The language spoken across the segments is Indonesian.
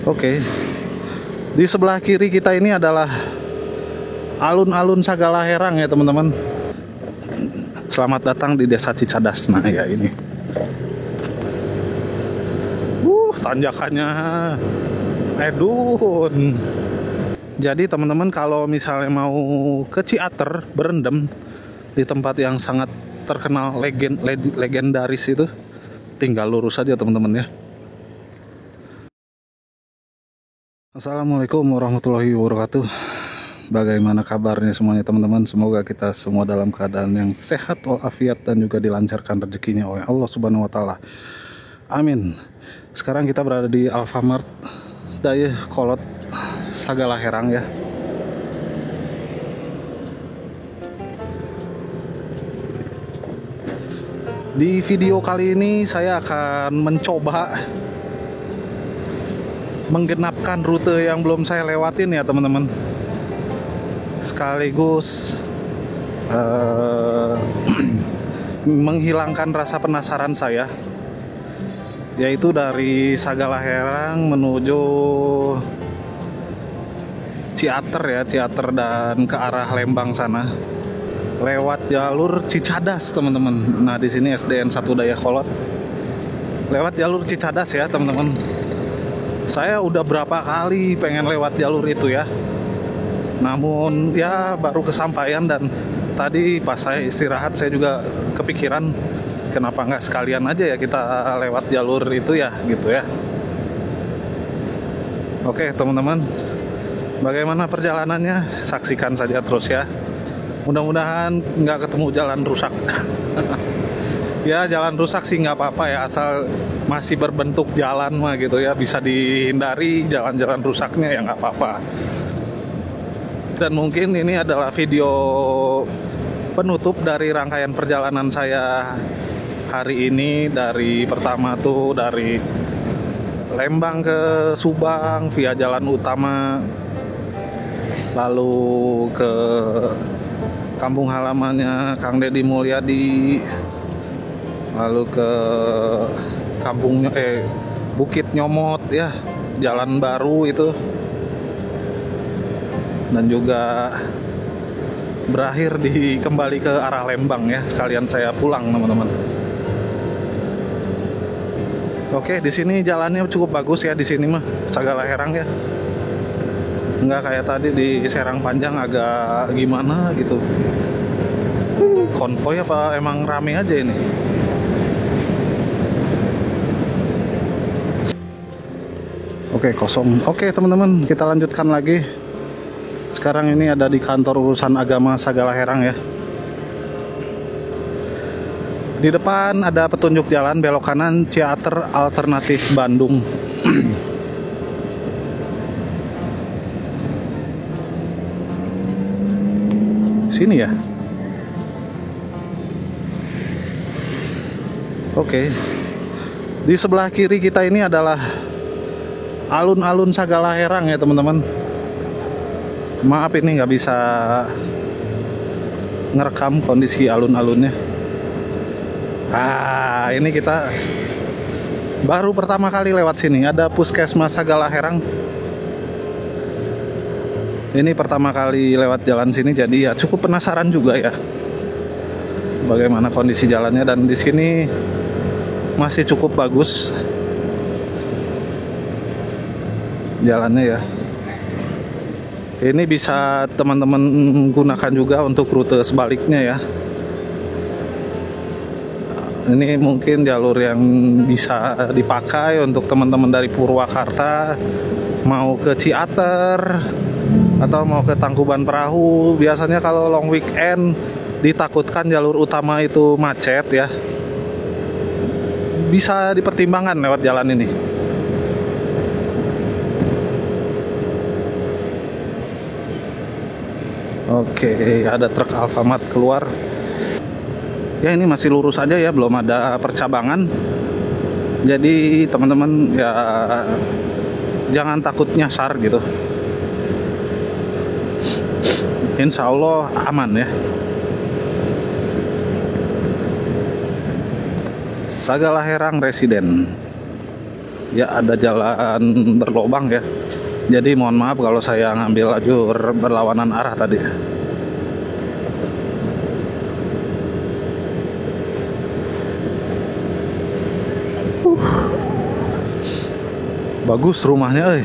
Oke, di sebelah kiri kita ini adalah alun-alun Sagala Herang ya teman-teman. Selamat datang di Desa Cicadas. Nah ya ini, tanjakannya edun. Jadi teman-teman kalau misalnya mau ke Ciater berendam di tempat yang sangat terkenal legendaris itu, tinggal lurus aja teman-teman ya. Assalamualaikum warahmatullahi wabarakatuh. Bagaimana kabarnya semuanya teman-teman? Semoga kita semua dalam keadaan yang sehat walafiat dan juga dilancarkan rezekinya oleh Allah Subhanahu wa taala. Amin. Sekarang kita berada di Alfamart Dayakolot Sagala Herang ya. Di video kali ini saya akan mencoba menggenapkan rute yang belum saya lewatin ya teman-teman, sekaligus menghilangkan rasa penasaran saya, yaitu dari Sagala Herang menuju Ciater dan ke arah Lembang sana lewat jalur Cicadas teman-teman. Nah di sini SDN 1 Dayakolot lewat jalur Cicadas ya teman-teman. Saya udah berapa kali pengen lewat jalur itu ya, namun ya baru kesampaian. Dan tadi pas saya istirahat saya juga kepikiran, kenapa nggak sekalian aja ya kita lewat jalur itu ya gitu ya. Oke teman-teman, bagaimana perjalanannya? Saksikan saja terus ya. Mudah-mudahan nggak ketemu jalan rusak. Ya jalan rusak sih nggak apa-apa ya, asal masih berbentuk jalan mah gitu ya, bisa dihindari jalan-jalan rusaknya ya nggak apa-apa. Dan mungkin ini adalah video penutup dari rangkaian perjalanan saya hari ini. Dari pertama tuh dari Lembang ke Subang via jalan utama, lalu ke kampung halamannya Kang Deddy Mulyadi, lalu ke kampungnya Bukit Nyomot ya, jalan baru itu, dan juga berakhir kembali ke arah Lembang ya, sekalian saya pulang teman-teman. Oke, di sini jalannya cukup bagus ya, di sini mah Sagala Herang ya, nggak kayak tadi di Serang Panjang agak gimana gitu. Konvoy apa emang rame aja ini? Oke, kosong. Oke teman-teman, kita lanjutkan lagi. Sekarang ini ada di kantor urusan agama Sagala Herang ya. Di depan ada petunjuk jalan belok kanan Ciater Alternatif Bandung. Sini ya. Oke. Di sebelah kiri kita ini adalah alun-alun Sagala Herang ya teman-teman. Maaf ini nggak bisa ngerekam kondisi alun-alunnya. Ini kita baru pertama kali lewat sini. Ada Puskesmas Sagala Herang. Ini pertama kali lewat jalan sini, jadi ya cukup penasaran juga ya bagaimana kondisi jalannya. Dan di sini masih cukup bagus jalannya ya. Ini bisa teman-teman gunakan juga untuk rute sebaliknya ya. Ini mungkin jalur yang bisa dipakai untuk teman-teman dari Purwakarta mau ke Ciater atau mau ke Tangkuban Perahu. Biasanya kalau long weekend ditakutkan jalur utama itu macet ya, bisa dipertimbangkan lewat jalan ini. Oke, ada truk Alfamart keluar. Ya ini masih lurus aja ya, belum ada percabangan. Jadi teman-teman ya jangan takut nyasar gitu. Insya Allah aman ya. Sagala Herang Residen. Ya ada jalan berlobang ya. Jadi mohon maaf kalau saya ngambil lajur berlawanan arah tadi. Bagus rumahnya,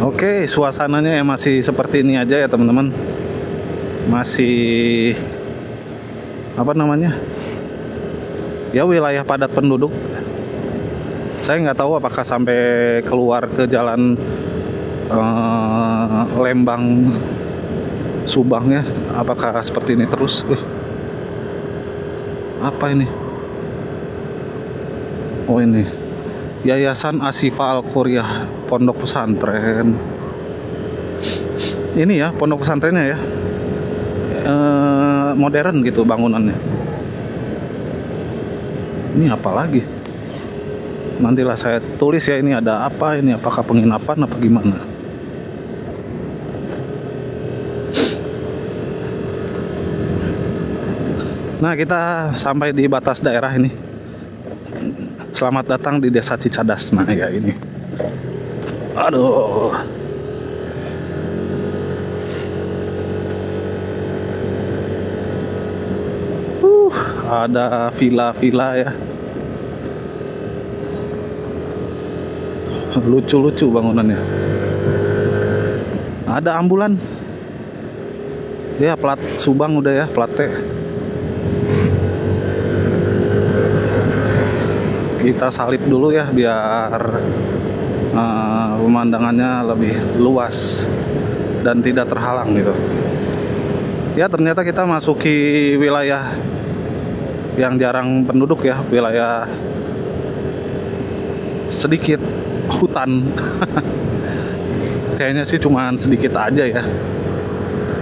Oke, suasananya ya masih seperti ini aja ya teman-teman. Masih apa namanya? Ya wilayah padat penduduk. Saya nggak tahu apakah sampai keluar ke jalan Lembang Subang ya, apakah seperti ini terus? Apa ini? Oh ini Yayasan Ashifa Al-Qur'iyah Pondok Pesantren. Ini ya pondok pesantrennya ya, modern gitu bangunannya. Ini apa lagi? Nantilah saya tulis ya, ini ada apa, ini apakah penginapan apa gimana. Nah kita sampai di batas daerah ini. Selamat datang di Desa Cicadas. Nah ya ini. Aduh. Ada villa-villa ya. Lucu-lucu bangunannya. Ada ambulan. Ya plat Subang udah ya, plat T. Kita salip dulu ya biar pemandangannya lebih luas dan tidak terhalang gitu. Ya ternyata kita masuki wilayah yang jarang penduduk ya, wilayah sedikit hutan. Kayaknya sih cuman sedikit aja ya.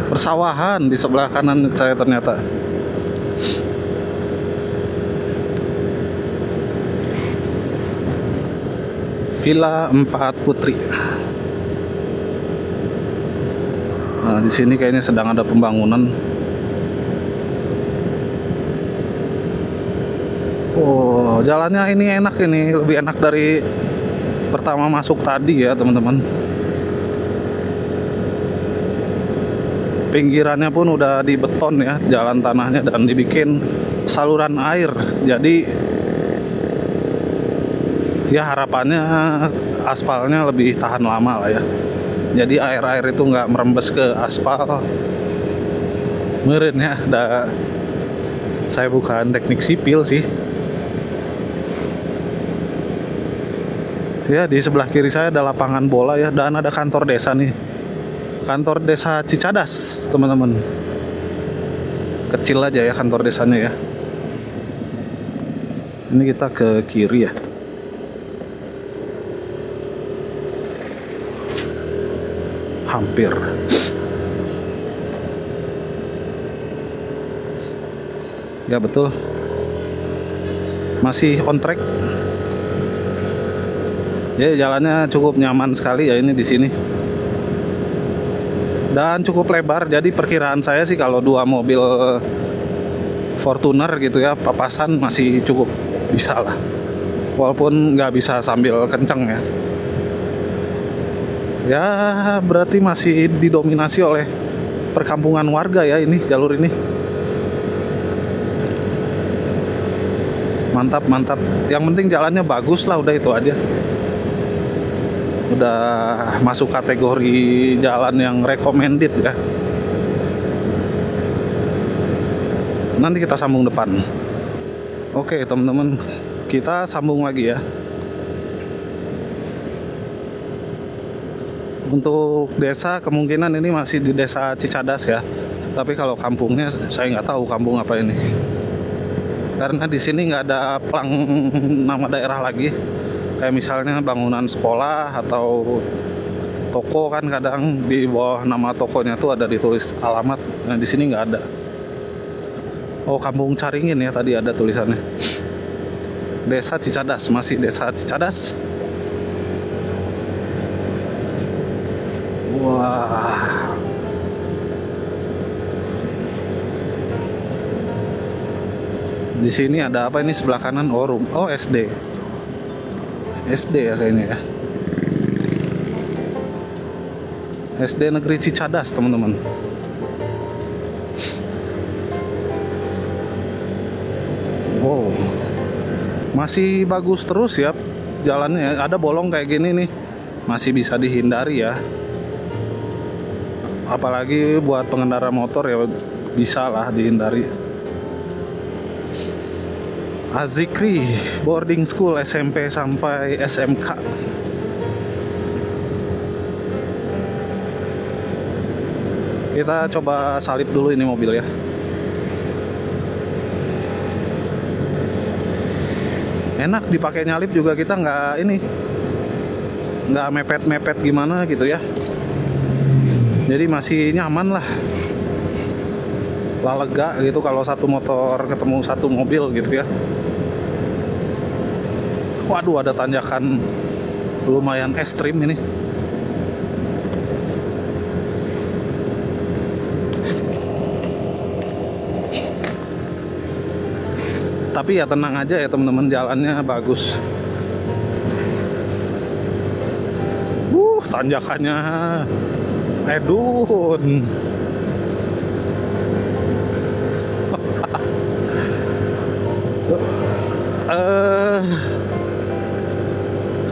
Persawahan di sebelah kanan saya ternyata. Villa 4 Putri. Nah, di sini kayaknya sedang ada pembangunan. Oh, jalannya ini enak, ini lebih enak dari pertama masuk tadi ya, teman-teman. Pinggirannya pun udah dibeton ya, jalan tanahnya, dan dibikin saluran air. Jadi ya harapannya aspalnya lebih tahan lama lah ya. Jadi air-air itu nggak merembes ke aspal. Meren ya, saya bukan teknik sipil sih. Ya di sebelah kiri saya ada lapangan bola ya, dan ada kantor desa nih. Kantor desa Cicadas teman-teman. Kecil aja ya kantor desanya ya. Ini kita ke kiri ya. Hampir. Ya betul. Masih on track. Ya jalannya cukup nyaman sekali ya ini di sini. Dan cukup lebar. Jadi perkiraan saya sih kalau 2 mobil Fortuner gitu ya papasan masih cukup bisa lah. Walaupun nggak bisa sambil kenceng ya. Ya berarti masih didominasi oleh perkampungan warga ya ini jalur ini. Mantap, mantap. Yang penting jalannya bagus lah, udah itu aja. Udah masuk kategori jalan yang recommended ya. Nanti kita sambung depan. Oke teman-teman, kita sambung lagi ya. Untuk desa kemungkinan ini masih di Desa Cicadas ya. Tapi kalau kampungnya saya nggak tahu kampung apa ini. Karena di sini nggak ada plang nama daerah lagi. Kayak misalnya bangunan sekolah atau toko kan kadang di bawah nama tokonya tuh ada ditulis alamat. Nah di sini nggak ada. Oh Kampung Caringin ya tadi ada tulisannya. Desa Cicadas, masih Desa Cicadas. Wah. Di sini ada apa ini sebelah kanan? Oh, oh SD. SD ya kayaknya ya. SD Negeri Cicadas, teman-teman. Wow. Masih bagus terus ya jalannya. Ada bolong kayak gini nih. Masih bisa dihindari ya. Apalagi buat pengendara motor ya bisa lah dihindari. Azikri Boarding School SMP sampai SMK. Kita coba salip dulu ini mobil ya. Enak dipakai nyalip juga, kita nggak mepet-mepet gimana gitu ya. Jadi masih nyaman lah. Lega gitu kalau satu motor ketemu satu mobil gitu ya. Waduh, ada tanjakan lumayan ekstrim ini. Tapi ya tenang aja ya teman-teman, jalannya bagus. Tanjakannya edun.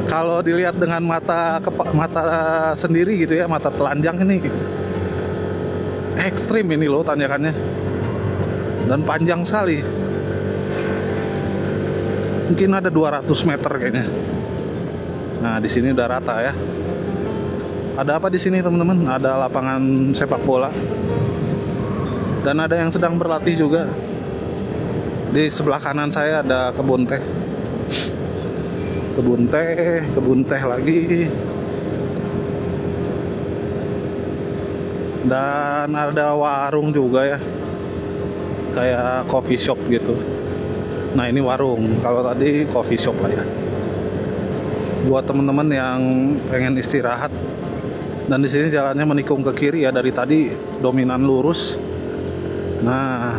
Kalau dilihat dengan mata sendiri gitu ya, mata telanjang ini ekstrim ini loh tanjakannya, dan panjang sekali. Mungkin ada 200 meter kayaknya. Nah, di sini udah rata ya. Ada apa di sini teman-teman? Ada lapangan sepak bola. Dan ada yang sedang berlatih juga. Di sebelah kanan saya ada kebun teh. Kebun teh lagi. Dan ada warung juga ya. Kayak coffee shop gitu. Nah, ini warung. Kalau tadi coffee shop lah ya. Buat teman-teman yang pengen istirahat. Dan di sini jalannya menikung ke kiri ya, dari tadi dominan lurus. Nah,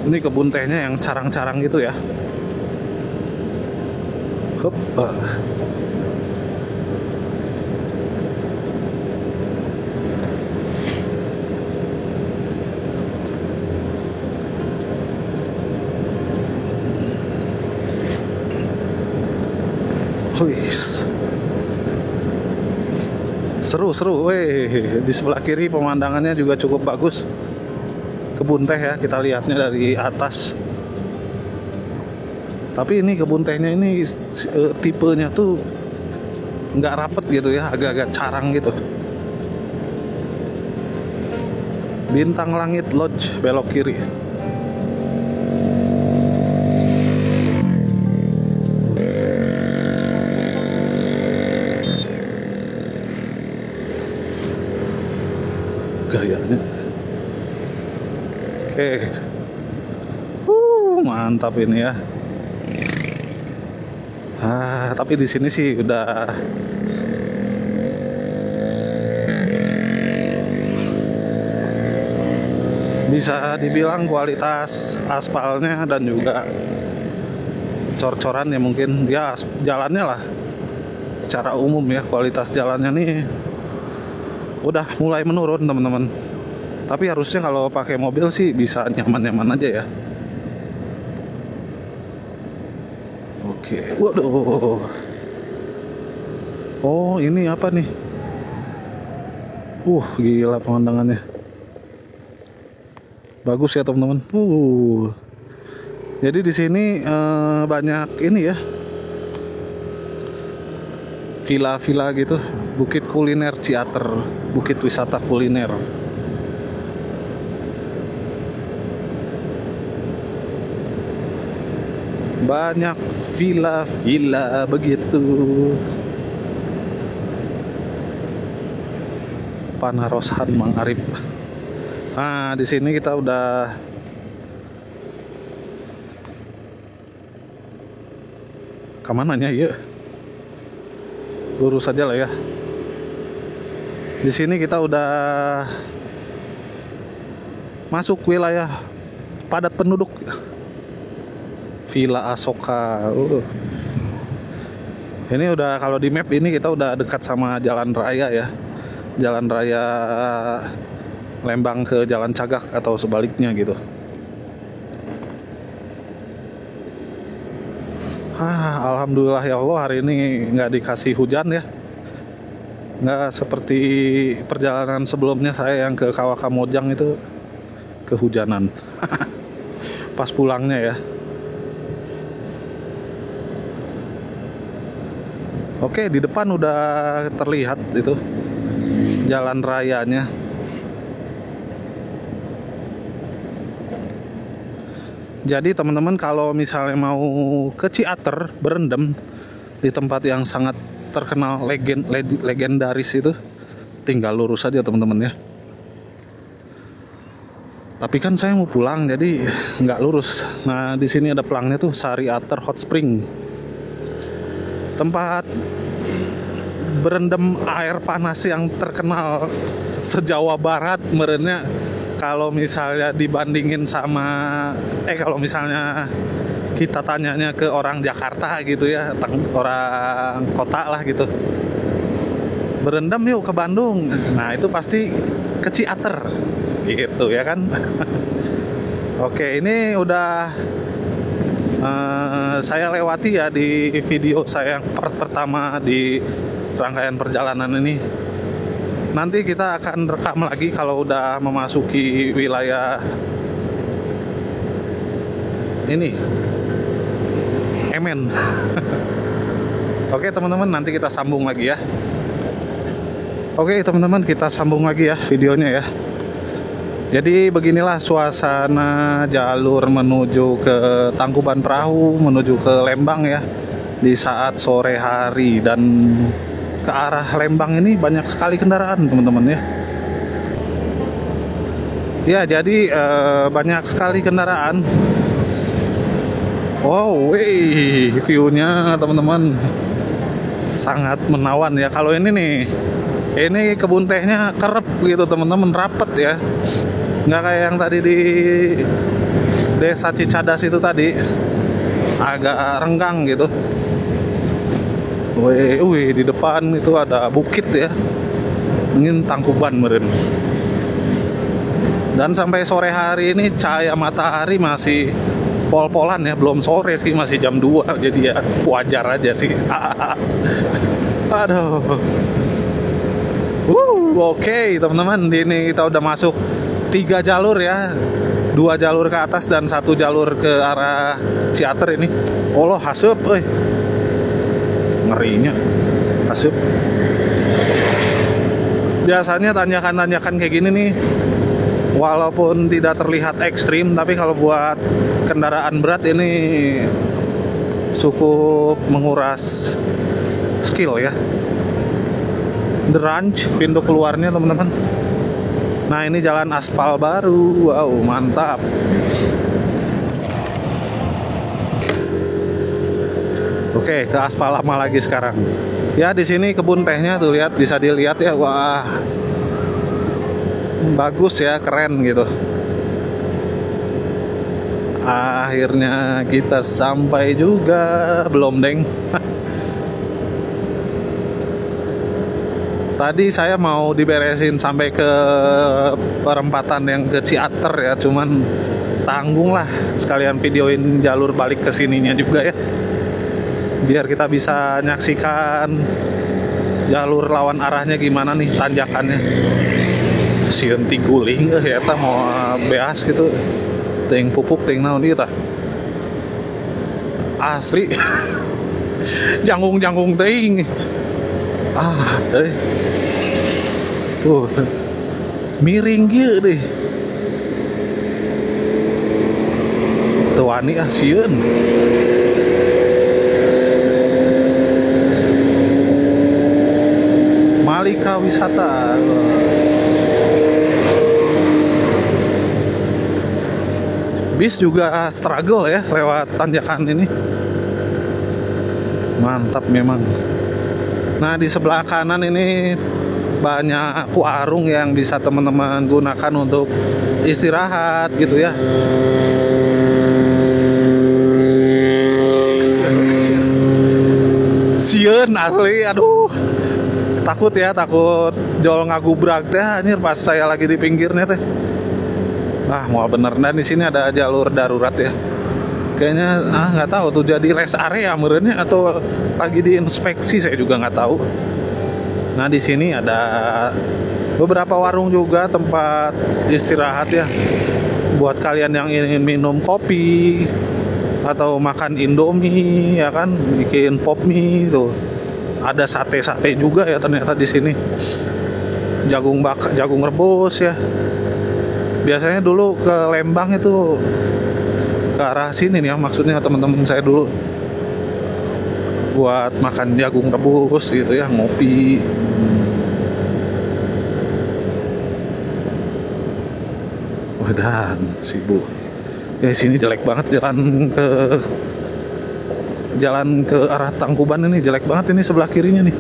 ini kebun tehnya yang carang-carang gitu ya. Hup. Seru. Di sebelah kiri pemandangannya juga cukup bagus. Kebun teh ya, kita lihatnya dari atas. Tapi ini kebun tehnya ini tipenya tuh nggak rapet gitu ya, agak-agak carang gitu. Bintang Langit Lodge belok kiri. Gayanya. Oke. Mantap ini ya. Tapi di sini sih udah bisa dibilang kualitas aspalnya dan juga cor-coran ya, mungkin ya jalannya lah secara umum ya, kualitas jalannya nih udah mulai menurun teman-teman. Tapi harusnya kalau pakai mobil sih bisa nyaman-nyaman aja ya. Oke. Waduh. Oh, ini apa nih? Gila pemandangannya. Bagus ya teman-teman. Jadi di sini banyak ini ya, villa-villa gitu. Bukit Kuliner Ciater, bukit wisata kuliner. Banyak villa-villa begitu. Panarosan Mang Arif. Nah, di sini kita udah kemananya ya? Lurus aja lah ya. Di sini kita udah masuk wilayah padat penduduk. Villa Asoka. Ini udah, kalau di map ini kita udah dekat sama jalan raya ya. Jalan raya Lembang ke Jalan Cagak atau sebaliknya gitu. Alhamdulillah ya Allah, hari ini nggak dikasih hujan ya. Nggak seperti perjalanan sebelumnya saya yang ke Kawakamojang itu kehujanan. Pas pulangnya ya. Oke, di depan udah terlihat itu jalan rayanya. Jadi teman-teman kalau misalnya mau ke Ciater berendam di tempat yang sangat terkenal legendaris itu, tinggal lurus aja teman-teman ya. Tapi kan saya mau pulang jadi nggak lurus. Nah di sini ada pelangnya tuh, Sariater Hot Spring. Tempat berendam air panas yang terkenal se-Jawa Barat merenya. Kalau misalnya dibandingin sama kalau misalnya kita tanyanya ke orang Jakarta gitu ya, orang kota lah gitu, berendam yuk ke Bandung, nah itu pasti ke Ciater gitu ya kan. Oke, ini udah saya lewati ya di video saya yang pertama di rangkaian perjalanan ini. Nanti kita akan rekam lagi kalau udah memasuki wilayah ini Emen. Oke teman-teman, nanti kita sambung lagi ya. Oke teman-teman, kita sambung lagi ya videonya ya. Jadi beginilah suasana jalur menuju ke Tangkuban Perahu, menuju ke Lembang ya, di saat sore hari. Dan ke arah Lembang ini banyak sekali kendaraan teman-teman ya. Ya jadi banyak sekali kendaraan. Wow, view-nya teman-teman sangat menawan ya. Kalau ini nih, ini kebun tehnya kerep gitu teman-teman, rapet ya. Nggak kayak yang tadi di Desa Cicadas itu tadi, agak renggang gitu. Wih, di depan itu ada bukit ya. Ini Tangkuban meren. Dan sampai sore hari ini cahaya matahari masih pol-polan ya, belum sore sih, masih jam 2. Jadi ya wajar aja sih. Aduh. Oke, teman-teman, ini kita udah masuk 3 jalur ya. 2 jalur ke atas dan 1 jalur ke arah Ciater ini. Allah, haseup euy. Ngerinya. Haseup. Biasanya tanjakan-tanjakan kayak gini nih, walaupun tidak terlihat ekstrim, tapi kalau buat kendaraan berat ini cukup menguras skill ya. The Ranch, pintu keluarnya teman-teman. Nah ini jalan aspal baru, wow mantap. Oke, ke aspal lama lagi sekarang. Ya di sini kebun tehnya tuh, lihat, bisa dilihat ya, wah bagus ya, keren gitu. Akhirnya kita sampai juga, belum deng. Tadi saya mau diberesin sampai ke perempatan yang ke Ciater ya, cuman tanggung lah sekalian videoin jalur balik ke sininya juga ya, biar kita bisa nyaksikan jalur lawan arahnya gimana nih tanjakannya. Sieun ti guling ya, mau beas gitu, ting pupuk ting naon ieu tah asli. Janggung ting tuh miring gitu deh tuh, wani sieun. Malika Wisata. Bis juga struggle ya lewat tanjakan ini. Mantap memang. Nah di sebelah kanan ini banyak warung yang bisa teman-teman gunakan untuk istirahat gitu ya. Sieun asli, aduh. Takut jol ngagubrak teh anjir pas saya lagi di pinggirnya teh. Ah, mau bener. Dan di sini ada jalur darurat ya. Kayaknya nggak tahu tuh jadi rest area merenya atau lagi diinspeksi, saya juga nggak tahu. Nah, di sini ada beberapa warung juga tempat istirahat ya. Buat kalian yang ingin minum kopi atau makan Indomie ya kan, bikin pop mie tuh. Ada sate juga ya ternyata di sini. Jagung rebus ya. Biasanya dulu ke Lembang itu ke arah sini nih ya, maksudnya teman-teman saya dulu buat makan jagung rebus gitu ya, ngopi. Wadah, sibuk. Ya sini jelek banget jalan ke arah Tangkuban ini jelek banget ini sebelah kirinya nih.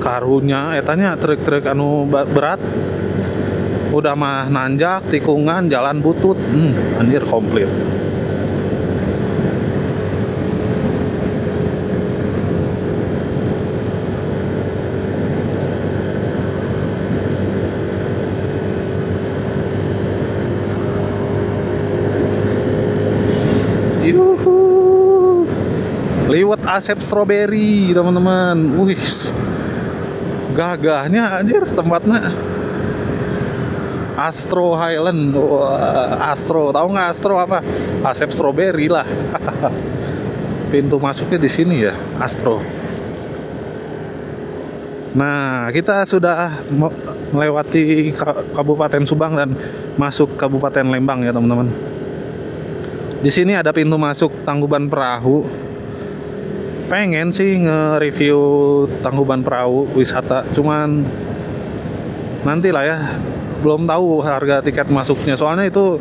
Karunya etanya truk-truk anu berat. Udah mah nanjak, tikungan, jalan butut. Anjir komplit. Yuhu. Liwet Asep Strawberry, teman-teman. Wih. Gagahnya anjir tempatnya. Astro Highland. Wah, Astro, tahu nggak Astro apa? Asep Strawberry lah. Pintu masuknya di sini ya, Astro. Nah, kita sudah melewati Kabupaten Subang dan masuk Kabupaten Lembang ya, teman-teman. Di sini ada pintu masuk Tangkuban Perahu. Pengen sih nge-review Tangkuban Perahu wisata, cuman nantilah ya. Belum tahu harga tiket masuknya, soalnya itu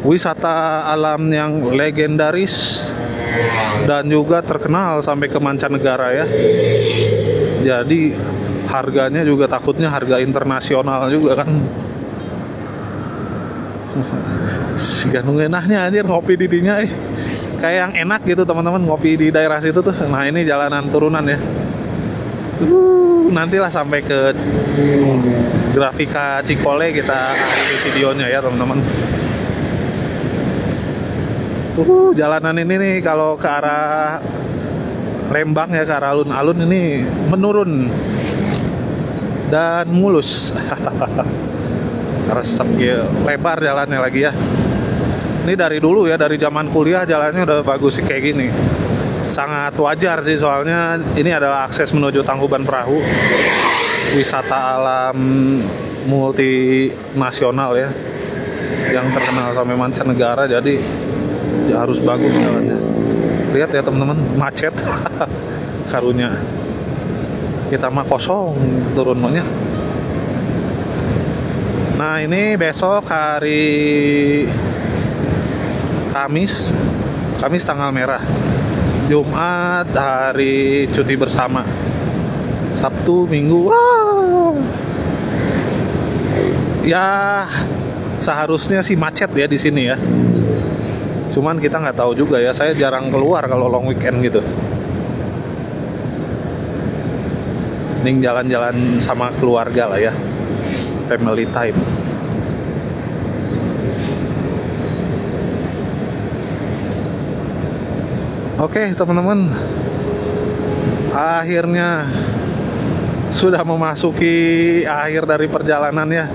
wisata alam yang legendaris dan juga terkenal sampai ke mancanegara ya. Jadi harganya juga takutnya harga internasional juga kan. Gantung enaknya anjir ngopi di dinya kayak yang enak gitu teman-teman, ngopi di daerah situ tuh. Nah, ini jalanan turunan ya. Nantilah sampai ke Grafika Cikole kita kasih videonya ya teman-teman. Jalanan ini nih kalau ke arah Lembang ya, ke arah alun-alun ini menurun dan mulus. Resep ya, lebar jalannya lagi ya. Ini dari dulu ya, dari zaman kuliah jalannya udah bagus sih kayak gini. Sangat wajar sih, soalnya ini adalah akses menuju Tangkuban Perahu, wisata alam multinasional ya, yang terkenal sampai mancanegara, jadi ya harus bagus jalannya. Lihat ya teman-teman, macet. Karunya kita mah kosong turunnya. Nah, ini besok hari Kamis tanggal merah. Jumat hari cuti bersama. Sabtu, Minggu. Wow. Ya, seharusnya sih macet ya di sini ya. Cuman kita nggak tahu juga ya. Saya jarang keluar kalau long weekend gitu. Mending jalan-jalan sama keluarga lah ya. Family time. Oke teman-teman, akhirnya sudah memasuki akhir dari perjalanan ya.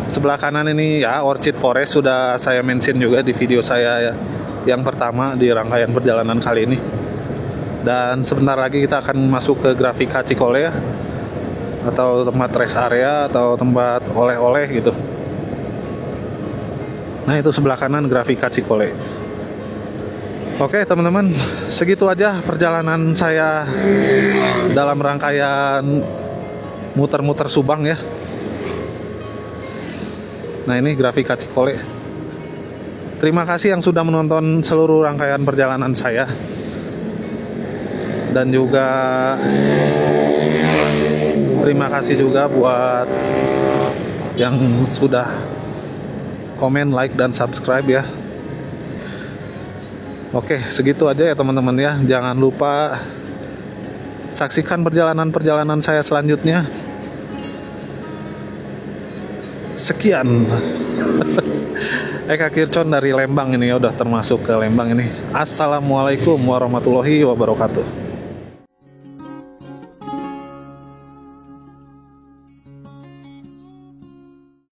Sebelah kanan ini ya Orchid Forest, sudah saya mention juga di video saya ya, yang pertama di rangkaian perjalanan kali ini. Dan sebentar lagi kita akan masuk ke Grafika Cikole ya, atau tempat rest area atau tempat oleh-oleh gitu. Nah, itu sebelah kanan Grafika Cikole. Oke teman-teman, segitu aja perjalanan saya dalam rangkaian muter-muter Subang ya. Nah, ini Grafika Cikole. Terima kasih yang sudah menonton seluruh rangkaian perjalanan saya. Dan juga Terima kasih juga buat yang sudah komen, like, dan subscribe ya. Oke, segitu aja ya teman-teman ya. Jangan lupa saksikan perjalanan-perjalanan saya selanjutnya. Sekian. Eka Kircon dari Lembang ini ya, udah termasuk ke Lembang ini. Assalamualaikum warahmatullahi wabarakatuh.